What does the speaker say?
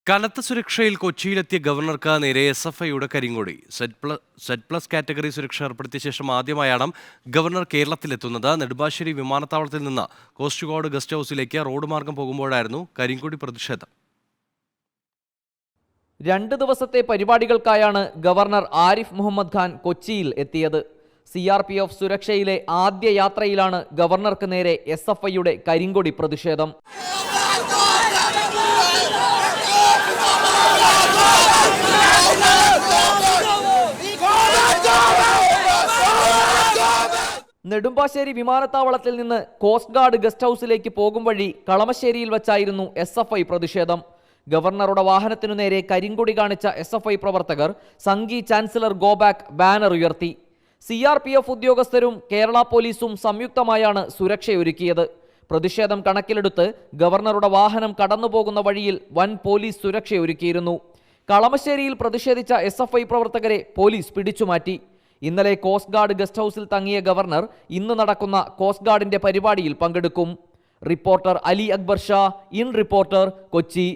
കനത്ത സുരക്ഷയിൽ കൊച്ചിയിലെത്തിയ ഗവർണർക്ക് നേരെ SFIയുടെ കരിങ്കൊടി. സെഡ് പ്ലസ് കാറ്റഗറി സുരക്ഷ ഏർപ്പെടുത്തിയ ശേഷം ആദ്യമായാണ് ഗവർണർ കേരളത്തിലെത്തുന്നത്. നെടുമ്പാശ്ശേരി വിമാനത്താവളത്തിൽ നിന്ന് കോസ്റ്റ് ഗാർഡ് ഗസ്റ്റ് ഹൌസിലേക്ക് റോഡ് മാർഗം പോകുമ്പോഴായിരുന്നു കരിങ്കൊടി പ്രതിഷേധം. 2 ദിവസത്തെ പരിപാടികൾക്കായാണ് ഗവർണർ ആരിഫ് മുഹമ്മദ് ഖാൻ കൊച്ചിയിൽ എത്തിയത്. CRPF സുരക്ഷയിലെ ആദ്യ യാത്രയിലാണ് ഗവർണർക്ക് നേരെ SFIയുടെ കരിങ്കൊടി പ്രതിഷേധം. നെടുമ്പാശ്ശേരി വിമാനത്താവളത്തിൽ നിന്ന് കോസ്റ്റ് ഗാർഡ് ഗസ്റ്റ് ഹൌസിലേക്ക് പോകും വഴി കളമശ്ശേരിയിൽ വച്ചായിരുന്നു SFI പ്രതിഷേധം. ഗവർണറുടെ വാഹനത്തിനു നേരെ കരിങ്കൊടി കാണിച്ച SFI പ്രവർത്തകർ Sanghi chancellor go back banner ഉയർത്തി. CRPF ഉദ്യോഗസ്ഥരും കേരള പോലീസും സംയുക്തമായാണ് സുരക്ഷയൊരുക്കിയത്. പ്രതിഷേധം കണക്കിലെടുത്ത് ഗവർണറുടെ വാഹനം കടന്നുപോകുന്ന വഴിയിൽ വൻ പോലീസ് സുരക്ഷയൊരുക്കിയിരുന്നു. കളമശ്ശേരിയിൽ പ്രതിഷേധിച്ച SFI പ്രവർത്തകരെ പോലീസ് പിടിച്ചുമാറ്റി. ഇന്നലെ കോസ്റ്റ് ഗാർഡ് ഗസ്റ്റ് ഹൌസിൽ തങ്ങിയ ഗവർണർ ഇന്ന് നടക്കുന്ന കോസ്റ്റ് ഗാർഡിന്റെ പരിപാടിയിൽ പങ്കെടുക്കും. Reporter Ali Akbar Shah, in reporter, Kochi.